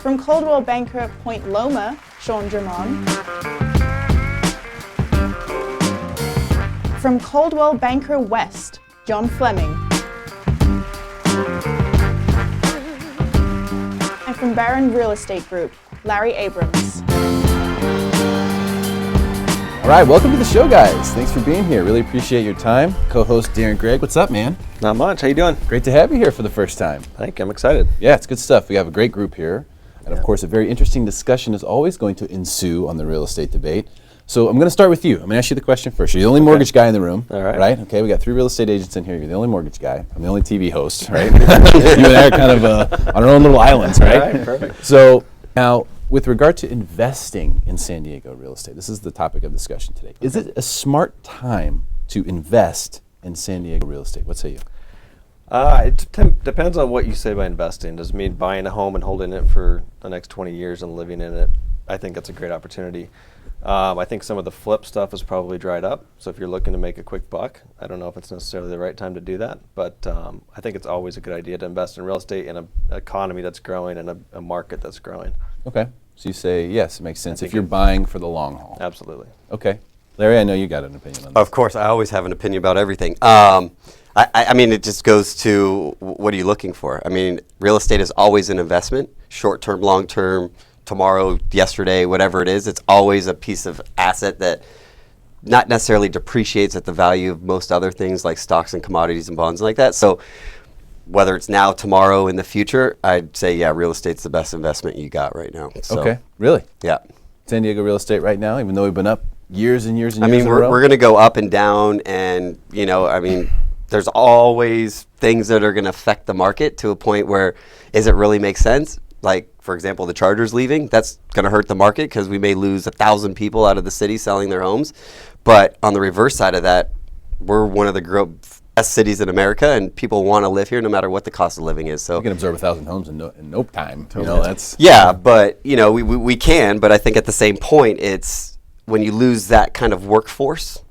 From Coldwell Banker Point Loma, Sean Drummond. From Coldwell Banker West, John Fleming. And from Barron Real Estate Group, Larry Abrams. All right, welcome to the show, guys. Thanks for being here. Really appreciate your time. Co-host Darren Gregg, what's up, man? Not much. How you doing? Great to have you here for the first time. Thank you. I'm excited. Yeah, it's good stuff. We have a great group here. And of course, a very interesting discussion is always going to ensue on the real estate debate. So I'm going to start with you. I'm going to ask you the question first. You're the only mortgage guy in the room. All right. Right? Okay, we got 3 real estate agents in here. You're the only mortgage guy. I'm the only TV host, right? You and I are kind of on our own little islands, right? All right, perfect. So now, with regard to investing in San Diego real estate, this is the topic of discussion today. Is it a smart time to invest in San Diego real estate? What say you? It depends on what you say by investing. Does it mean buying a home and holding it for the next 20 years and living in it? I think that's a great opportunity. I think some of the flip stuff is probably dried up. So if you're looking to make a quick buck, I don't know if it's necessarily the right time to do that. But I think it's always a good idea to invest in real estate in an economy that's growing and a market that's growing. Okay. So you say, yes, it makes sense if think you're buying for the long haul. Absolutely. Okay. Larry, I know you got an opinion on this. Of course, I always have an opinion about everything. I mean, it just goes to what are you looking for? I mean, real estate is always an investment, short-term, long-term, tomorrow, yesterday, whatever it is. It's always a piece of asset that not necessarily depreciates at the value of most other things like stocks and commodities and bonds like that. So whether it's now, tomorrow, in the future, I'd say, yeah, real estate's the best investment you got right now. So, Okay. Really? yeah. San Diego real estate right now, even though we've been up years and years and I years mean, in a row? we're going to go up and down, and I mean, there's always things that are going to affect the market to a point where, is it really make sense? Like, for example, the Chargers leaving, that's going to hurt the market because we may lose 1,000 people out of the city selling their homes. But on the reverse side of that, we're one of the best cities in America, and people want to live here no matter what the cost of living is. So You can absorb 1,000 homes in no time. That's yeah, but we can. But I think at the same point, it's when you lose that kind of workforce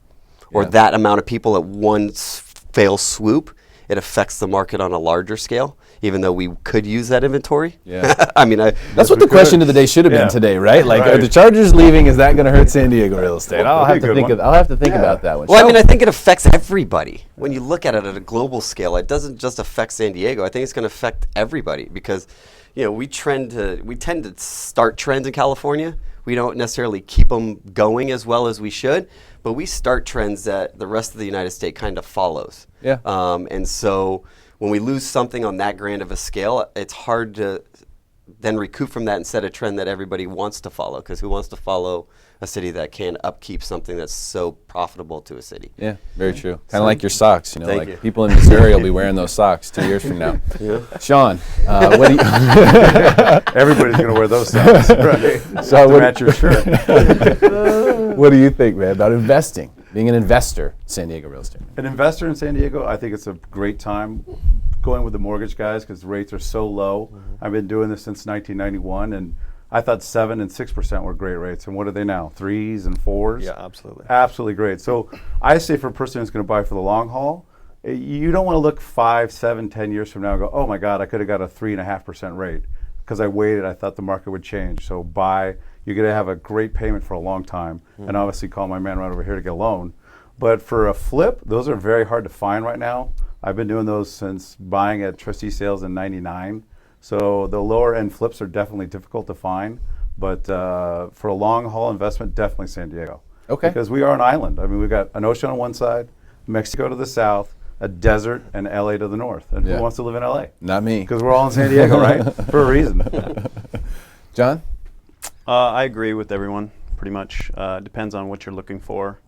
or Yeah. that amount of people at one fell swoop, it affects the market on a larger scale. Even though we could use that inventory. Yeah. I mean, That's what the question of the day should have been today, right? Like, are the Chargers leaving? Is that going to hurt San Diego real estate? I'll have to think. I'll have to think about that one. Well, I mean, I think it affects everybody. When you look at it at a global scale, it doesn't just affect San Diego. I think it's going to affect everybody because, we tend to start trends in California. We don't necessarily keep them going as well as we should, but we start trends that the rest of the United States kind of follows. Yeah. And so when we lose something on that grand of a scale, it's hard to then recoup from that and set a trend that everybody wants to follow. Because who wants to follow a city that can upkeep something that's so profitable to a city? Yeah, very true. Kind of like your socks, Thank like you. people in Missouri will be wearing those socks 2 years from now. Sean, what do you? Everybody's going to wear those socks, right? So To match your shirt. what do you think, man, about investing? Being an investor in San Diego real estate? An investor in San Diego, I think it's a great time going with the mortgage guys because rates are so low. I've been doing this since 1991, and I thought 7% and 6% were great rates. And what are they now? 3s and 4s? Yeah, absolutely. Absolutely great. So I say for a person who's going to buy for the long haul, you don't want to look 5, 7, 10 years from now and go, oh my God, I could have got a 3.5% rate because I waited. I thought the market would change. So buy. You're going to have a great payment for a long time, and obviously call my man right over here to get a loan. But for a flip, those are very hard to find right now. I've been doing those since buying at trustee sales in '99. So the lower end flips are definitely difficult to find. But for a long haul investment, definitely San Diego. Okay. Because we are an island. I mean, we've got an ocean on one side, Mexico to the south, a desert, and LA to the north. And Yeah. who wants to live in LA? Not me. Because we're all in San Diego, right? For a reason. John? I agree with everyone, pretty much. Depends on what you're looking for.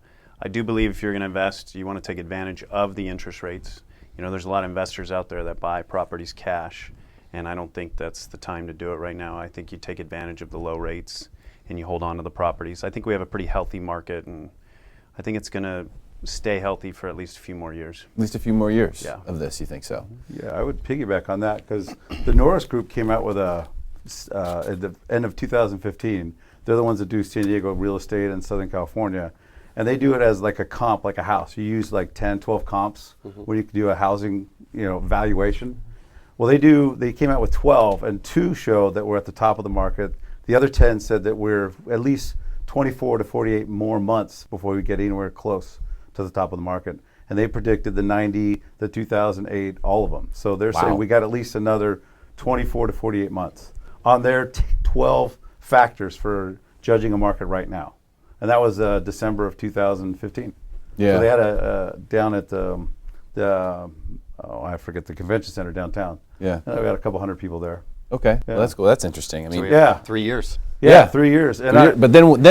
I do believe if you're going to invest, you want to take advantage of the interest rates. You know, there's a lot of investors out there that buy properties cash, and I don't think that's the time to do it right now. I think you take advantage of the low rates and you hold on to the properties. I think we have a pretty healthy market, and I think it's going to stay healthy for at least a few more years. At least a few more years Yeah. of this, you think so? Yeah, I would piggyback on that because the Norris Group came out with at the end of 2015. They're the ones that do San Diego real estate in Southern California. And they do it as like a comp, like a house. You use like 10, 12 comps when you can do a housing, valuation. Well, they came out with 12, and 2 showed that we're at the top of the market. The other 10 said that we're at least 24 to 48 more months before we get anywhere close to the top of the market. And they predicted the 90, the 2008, all of them. So they're saying we got at least another 24 to 48 months on their 12 factors for judging a market right now. And that was December of 2015. Yeah. So they had a down at I forget, the convention center downtown. Yeah. And we got a couple hundred people there. Okay. Yeah. Well, that's cool. That's interesting. I So mean, we have Yeah. 3 years. Yeah, 3 years. And but then what?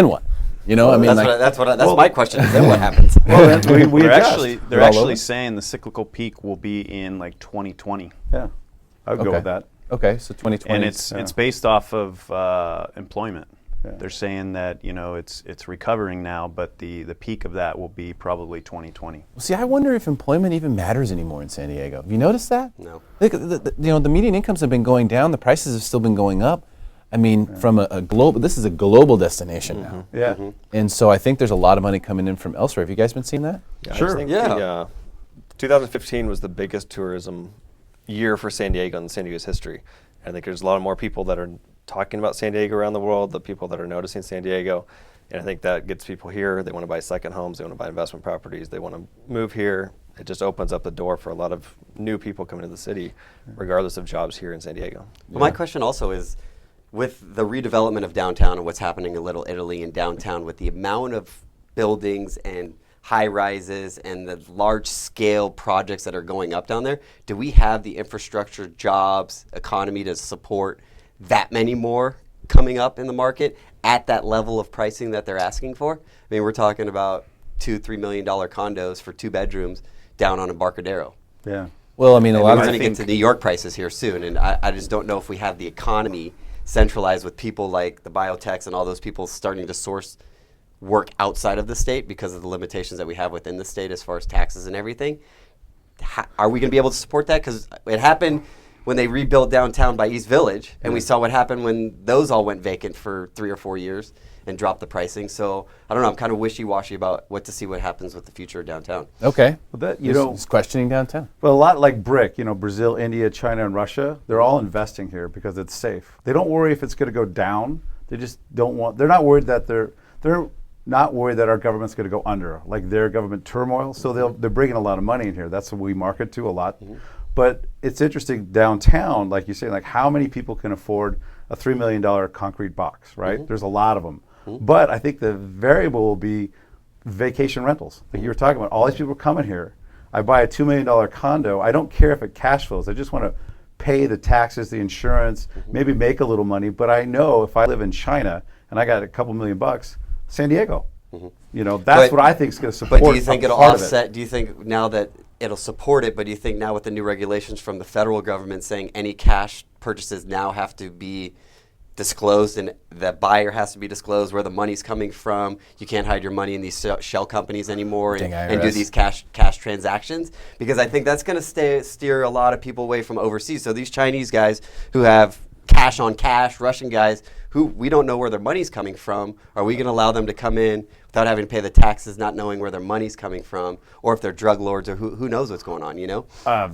That's my question. Then what happens? well, then we They're adjust. actually We're all over. actually saying the cyclical peak will be in like 2020, Yeah, I would go Okay. with that. Okay, so 2020. and it's based off of employment. Yeah. They're saying that it's recovering now, but the peak of that will be probably 2020. Well, see, I wonder if employment even matters anymore in San Diego. Have you noticed that? No. Look, the median incomes have been going down. The prices have still been going up. I mean, from a global, this is a global destination now. Yeah. And so I think there's a lot of money coming in from elsewhere. Have you guys been seeing that? Yeah, I Sure. just think Yeah. 2015 was the biggest tourism year for San Diego in San Diego's history. I think there's a lot more people that are talking about San Diego around the world, the people that are noticing San Diego. And I think that gets people here. They want to buy second homes. They want to buy investment properties. They want to move here. It just opens up the door for a lot of new people coming to the city, regardless of jobs here in San Diego. Well, my question also is, with the redevelopment of downtown and what's happening in Little Italy and downtown, with the amount of buildings and high rises and the large scale projects that are going up down there, do we have the infrastructure, jobs, economy to support that many more coming up in the market at that level of pricing that they're asking for? I mean, we're talking about $2-3 million condos for 2 bedrooms down on Embarcadero. Yeah. Well, I mean, a lot We're of going to get to New York prices here soon, and I just don't know if we have the economy centralized with people like the biotechs and all those people starting to source work outside of the state because of the limitations that we have within the state as far as taxes and everything. Are we going to be able to support that? Because it happened when they rebuilt downtown by East Village, and we saw what happened when those all went vacant for 3 or 4 years and dropped the pricing. So I don't know. I'm kind of wishy-washy about what happens with the future of downtown. Okay. Well, that Just questioning downtown. But a lot like BRIC, Brazil, India, China, and Russia, they're all investing here because it's safe. They don't worry if it's going to go down. They just don't want. They're not worried that they're not worried that our government's going to go under, like their government turmoil. So they're bringing a lot of money in here. That's what we market to a lot. But it's interesting downtown, like you say, like how many people can afford a $3 million concrete box, right? There's a lot of them. But I think the variable will be vacation rentals. Like you were talking about, all these people are coming here. I buy a $2 million condo. I don't care if it cash flows. I just want to pay the taxes, the insurance, maybe make a little money. But I know if I live in China and I got a couple $1,000,000, San Diego. That's what I think is going to support. But do you think it'll part of offset? Do you think now that it'll support it? But do you think now with the new regulations from the federal government saying any cash purchases now have to be disclosed, and the buyer has to be disclosed where the money's coming from? You can't hide your money in these shell companies anymore and do these cash transactions, because I think that's going to steer a lot of people away from overseas. So these Chinese guys who have cash on cash, Russian guys who we don't know where their money's coming from, are we going to allow them to come in without having to pay the taxes, not knowing where their money's coming from, or if they're drug lords, or who knows what's going on,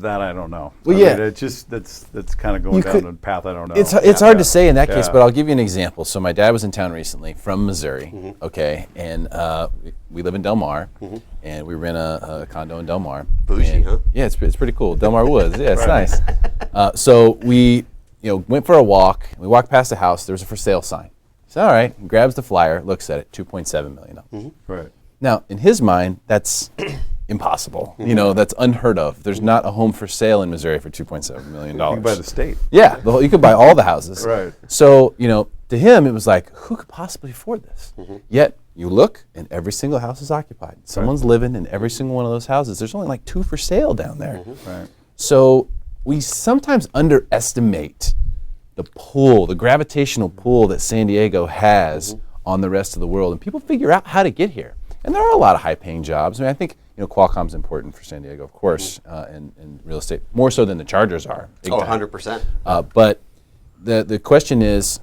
That I don't know. Well, I yeah. mean, that's kind of going down a path I don't know. It's hard to say in that case, but I'll give you an example. So my dad was in town recently from Missouri, okay, and we live in Del Mar, and we rent a condo in Del Mar. Bougie, huh? Yeah, it's pretty cool. Del Mar Woods, yeah, it's nice. So we went for a walk. We walked past a house. There was a for sale sign. He said, all right. He grabs the flyer, looks at it, $2.7 million. Right. Now, in his mind, that's impossible. That's unheard of. There's not a home for sale in Missouri for $2.7 million. You can buy the state. Yeah, you could buy all the houses. Right. So, to him, it was like, who could possibly afford this? Yet, you look, and every single house is occupied. Someone's living in every single one of those houses. There's only like 2 for sale down there. Right. So, we sometimes underestimate the gravitational pull that San Diego has on the rest of the world, and people figure out how to get here. And there are a lot of high-paying jobs. I mean, I think Qualcomm's important for San Diego, of course, in real estate, more so than the Chargers are. Oh, 100%. But the question is,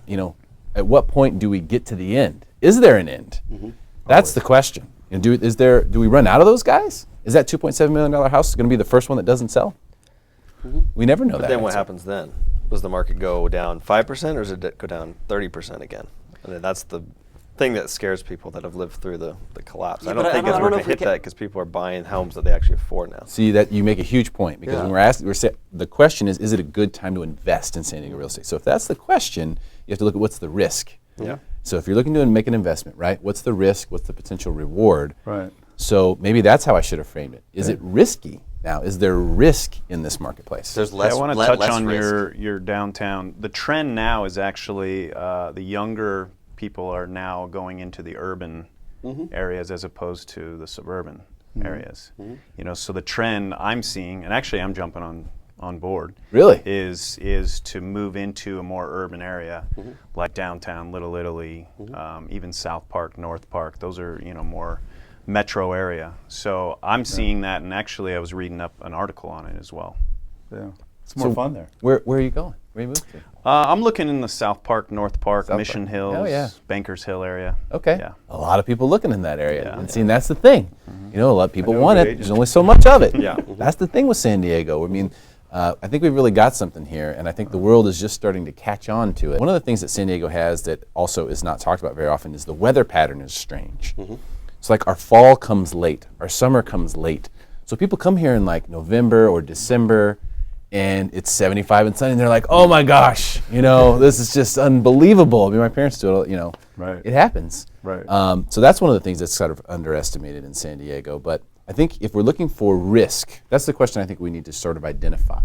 at what point do we get to the end? Is there an end? That's the question. Do we run out of those guys? Is that $2.7 million house going to be the first one that doesn't sell? We never know But that. then what happens then? Does the market go down 5%, or does it go down 30% again? And that's the thing that scares people that have lived through the collapse. Yeah, I don't but think I it's don't going know to if we hit can- that because people are buying homes that they actually afford now. See, that you make a huge point, because when the question is it a good time to invest in San Diego real estate? So if that's the question, you have to look at what's the risk. Yeah. So if you're looking to make an investment, right? What's the risk? What's the potential reward? Right. So maybe that's how I should have framed it. Is it risky? Now, is there risk in this marketplace? There's less. I want to le- touch less on risk. your downtown. The trend now is actually the younger people are now going into the urban areas as opposed to the suburban areas. So the trend I'm seeing, and actually I'm jumping on board. Really? Is to move into a more urban area like downtown, Little Italy, even South Park, North Park. Those are more metro area. So I'm seeing that, and actually I was reading up an article on it as well. Yeah. It's more fun there. Where are you going? Where are you moving to? I'm looking in the South Park, North Park, South Mission Park. Hills, Oh, yeah. Bankers Hill area. Okay. Yeah. A lot of people looking in that area. Yeah. And seeing that's the thing. A lot of people know a want good it. agent. There's only so much of it. Yeah. That's the thing with San Diego. I mean, I think we've really got something here, and I think the world is just starting to catch on to it. One of the things that San Diego has that also is not talked about very often is the weather pattern is strange. It's like our fall comes late, our summer comes late. So people come here in like November or December, and it's 75 and sunny, and they're like, oh my gosh, this is just unbelievable. I mean, my parents do it, Right. It happens. Right. So that's one of the things that's sort of underestimated in San Diego. But I think if we're looking for risk, that's the question I think we need to sort of identify.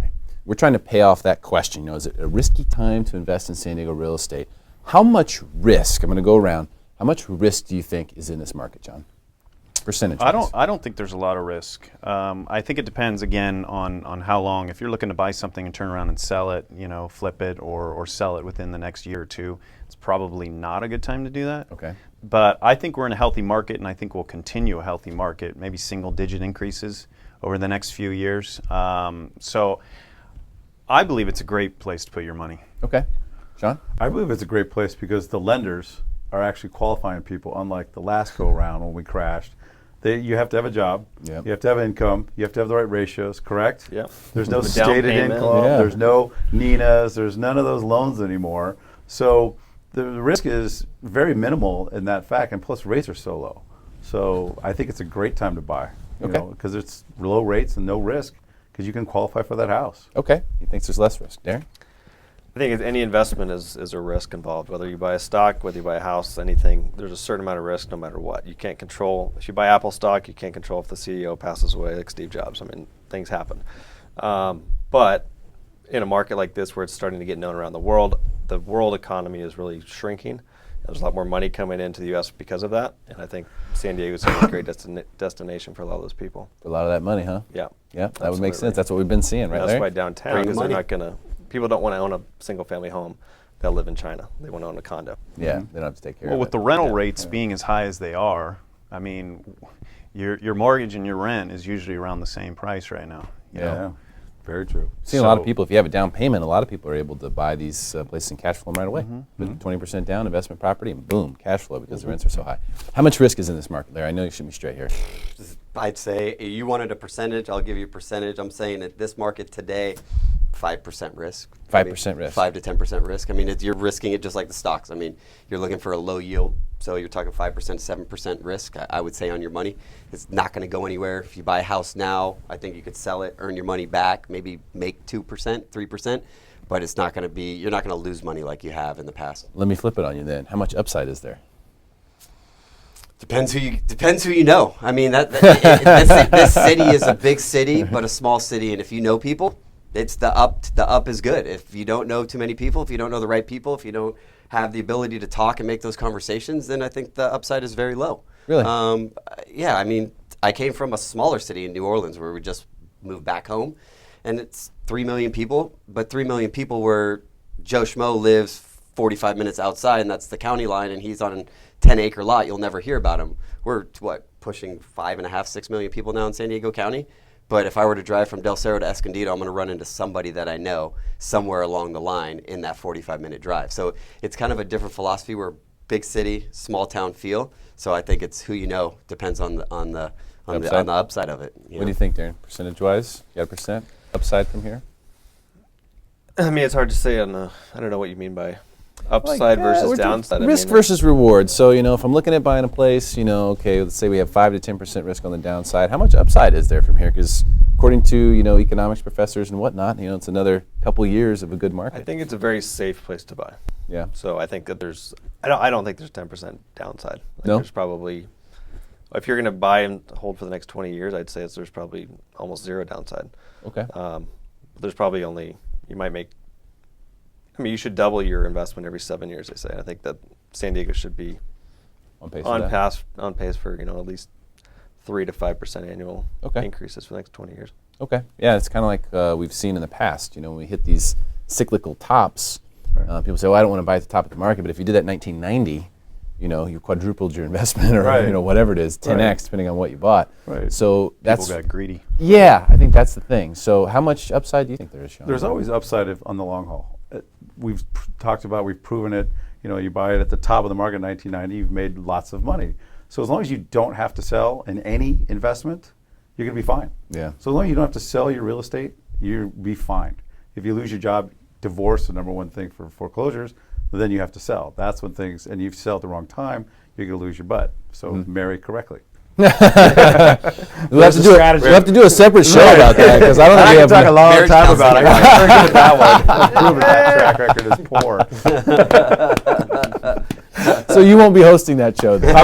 We're trying to pay off that question. Is it a risky time to invest in San Diego real estate? How much risk, I'm going to go around, how much risk do you think is in this market, John? Percentage. I don't think there's a lot of risk. I think it depends again on how long. If you're looking to buy something and turn around and sell it, flip it or sell it within the next year or two, it's probably not a good time to do that. Okay. But I think we're in a healthy market, and I think we'll continue a healthy market, maybe single-digit increases over the next few years. So I believe it's a great place to put your money. Okay. John? I believe it's a great place because the lenders are actually qualifying people, unlike the last go-around when we crashed. You have to have a job. Yep. You have to have income. You have to have the right ratios, correct? Yep. There's no The down stated payment. income. Yeah. There's no NINAs. There's none of those loans anymore. So the risk is very minimal in that fact, and plus rates are so low. So I think it's a great time to buy, because it's low rates and no risk, because you can qualify for that house. Okay. He thinks there's less risk. Darren? I think any investment is a risk involved. Whether you buy a stock, whether you buy a house, anything, there's a certain amount of risk no matter what. You can't control, if you buy Apple stock, you can't control if the CEO passes away like Steve Jobs. I mean, things happen. But in a market like this where it's starting to get known around the world economy is really shrinking. There's a lot more money coming into the U.S. because of that, and I think San Diego is a great destination for a lot of those people. For a lot of that money, huh? Yeah. Yeah, that would make sense. That's what we've been seeing, right? That's Larry? why downtown, Bring the because they're money. not gonna. People don't want to own a single-family home. They'll live in China. They want to own a condo. Yeah, they don't have to take care Well, of with it. the rental rates being as high as they are, I mean, your mortgage and your rent is usually around the same price right now. You know? Yeah, very true. Seeing a lot of So- people, if you have a down payment, a lot of people are able to buy these places and cash flow them right away. Put 20% down, investment property, and boom, cash flow because the rents are so high. How much risk is in this market, Larry? I know you should be straight here. I'd say you wanted a percentage, I'll give you a percentage. I'm saying that this market today, 5% risk. 5% risk. 5 to 10% risk. I mean, you're risking it just like the stocks. I mean, you're looking for a low yield, so you're talking 5%, 7% risk, I would say, on your money. It's not going to go anywhere. If you buy a house now, I think you could sell it, earn your money back, maybe make 2%, 3%, but it's not going to be, you're not going to lose money like you have in the past. Let me flip it on you then. How much upside is there? Depends who you know. I mean, this city is a big city, but a small city, and if you know people, it's the up is good. If you don't know too many people, if you don't know the right people, if you don't have the ability to talk and make those conversations, then I think the upside is very low. Really? Yeah, I mean, I came from a smaller city in New Orleans where we just moved back home, and it's 3 million people, but 3 million people where Joe Schmo lives 45 minutes outside, and that's the county line, and he's on a 10-acre lot. You'll never hear about him. We're, pushing 5.5, 6 million people now in San Diego County. But if I were to drive from Del Cerro to Escondido, I'm going to run into somebody that I know somewhere along the line in that 45-minute drive. So it's kind of a different philosophy. We're big city, small town feel. So I think it's who you know depends on the upside of it. What do you think, Darren? Percentage-wise, you got a percent upside from here? I mean, it's hard to say on the. I don't know what you mean by upside versus downside. Risk versus reward. So, if I'm looking at buying a place, okay, let's say we have 5 to 10% risk on the downside. How much upside is there from here? Because according to, economics professors and whatnot, it's another couple years of a good market. I think it's a very safe place to buy. Yeah. So I think that there's. I don't think there's 10% downside. No? There's probably. If you're going to buy and hold for the next 20 years, I'd say there's probably almost zero downside. Okay. There's probably only. You might make. I mean, you should double your investment every 7 years, they say. And I think that San Diego should be on pace for at least 3 to 5% annual increases for the next 20 years. Okay. Yeah, it's kind of like we've seen in the past. When we hit these cyclical tops, people say, "Well, I don't want to buy at the top of the market." But if you did that in 1990, you quadrupled your investment, or whatever it is, 10x, depending on what you bought. Right. So that's people got greedy. Yeah, I think that's the thing. So how much upside do you think there is, Sean? There's always upside on the long haul. We've talked about, we've proven it. You buy it at the top of the market in 1990, you've made lots of money. So as long as you don't have to sell in any investment, you're going to be fine. Yeah. So as long as you don't have to sell your real estate, you'll be fine. If you lose your job, divorce, the number one thing for foreclosures, then you have to sell. That's when things, and you sell at the wrong time, you're going to lose your butt. So marry correctly. We'll have to do a separate show about that, because I don't think we have talk a long time about it. I forget that one. Proven that track record is poor. So you won't be hosting that show then?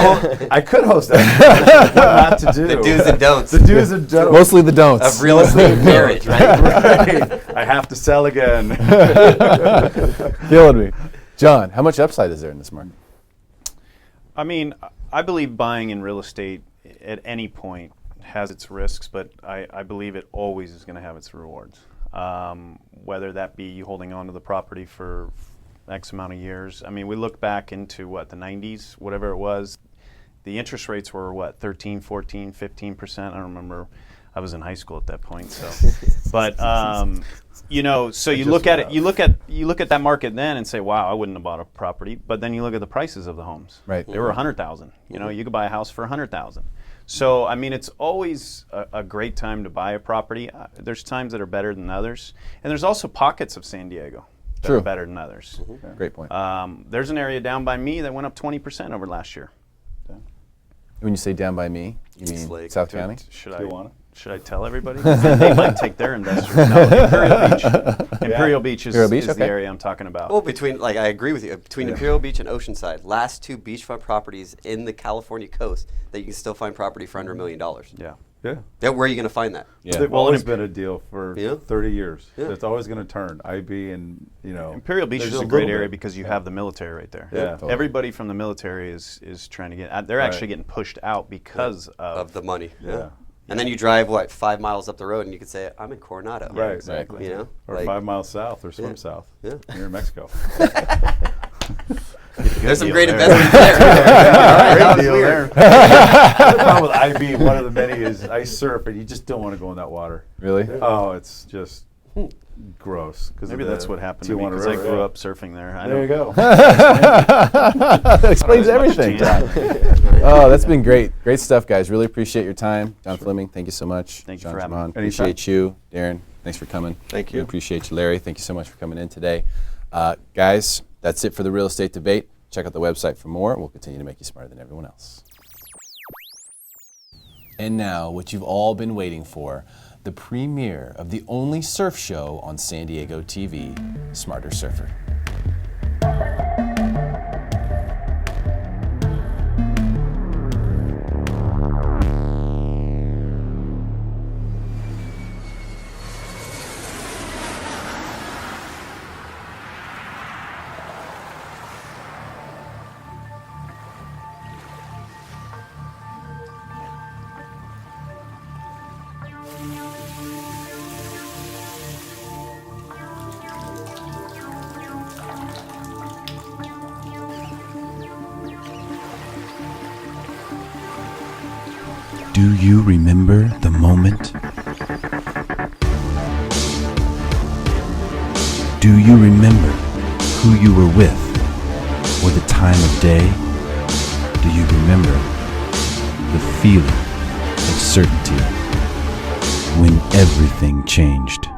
I could host that. What not to do. The do's and don'ts. The do's and don'ts. Mostly the don'ts. Of real estate and marriage, right? Right. I have to sell again. Killing me. John, how much upside is there in this market? I mean, I believe buying in real estate at any point has its risks, but I believe it always is going to have its rewards. Whether that be you holding on to the property for X amount of years. I mean, we look back into the 90s, whatever it was. The interest rates were 13, 14, 15%. I don't remember. I was in high school at that point. So, but so you look at it. You look at that market then and say, "Wow, I wouldn't have bought a property." But then you look at the prices of the homes. Right. They were $100,000. You could buy a house for $100,000. So I mean, it's always a great time to buy a property. There's times that are better than others, and there's also pockets of San Diego that are better than others. Mm-hmm. Great point. There's an area down by me that went up 20% over last year. When you say down by me, you mean South County? Should I tell everybody? They might take their investors. No, Imperial Beach. Imperial Beach is the area I'm talking about. Well, I agree with you. Between Imperial Beach and Oceanside, last two beachfront properties in the California coast that you can still find property for under $1 million. Yeah. Yeah, where are you going to find that? Yeah. They've Well, always in- been a deal for Yeah. 30 years. Yeah. It's always going to turn. IB and, you know. Imperial Beach there's is a little great area bit. because you have the military right there. Yeah. Totally. Everybody from the military is trying to get. They're actually getting pushed out because Of the money. Yeah. And then you drive, 5 miles up the road and you can say, I'm in Coronado. Right, exactly. You know? Or 5 miles south or swim south. Yeah. You're in Mexico. There's some deal great there. investments there. That was deal weird. The problem with IB, one of the many, is I surf and you just don't want to go in that water. Really? Oh, it's just gross. Maybe that's what happened to me because I grew up surfing there. There you go. That explains everything. Oh, that's been great. Great stuff, guys. Really appreciate your time. John Fleming, thank you so much. Thank you John for having me. Chimon, appreciate you. Darren, thanks for coming. Thank you. We appreciate you. Larry, thank you so much for coming in today. Guys, that's it for the real estate debate. Check out the website for more. We'll continue to make you smarter than everyone else. And now, what you've all been waiting for, the premiere of the only surf show on San Diego TV, Smarter Surfer. Do you remember the moment? Do you remember who you were with or the time of day? Do you remember the feeling of certainty when everything changed?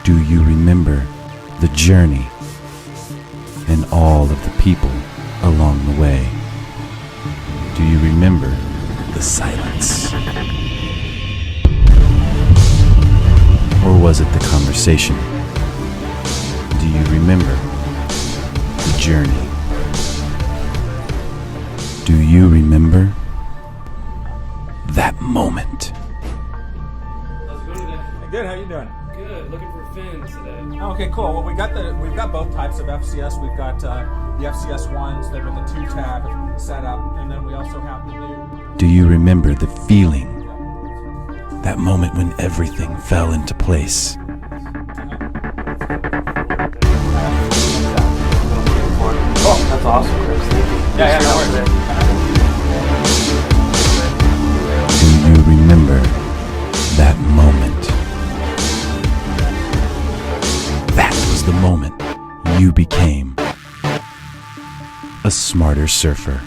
Do you remember the journey and all of the people along the way? Do you remember the silence? Or was it the conversation? Do you remember the journey? Do you remember that moment? Good. How you doing? Good. Looking for fins today. Okay, cool. Well, we've got both types of FCS. We've got the FCS ones that are the 2-tab setup, and then we also have the new. Do you remember the feeling? That moment when everything fell into place. Oh, that's awesome, Chris. Thank you. Yeah, no worries. Do you remember that moment? That was the moment you became a smarter surfer.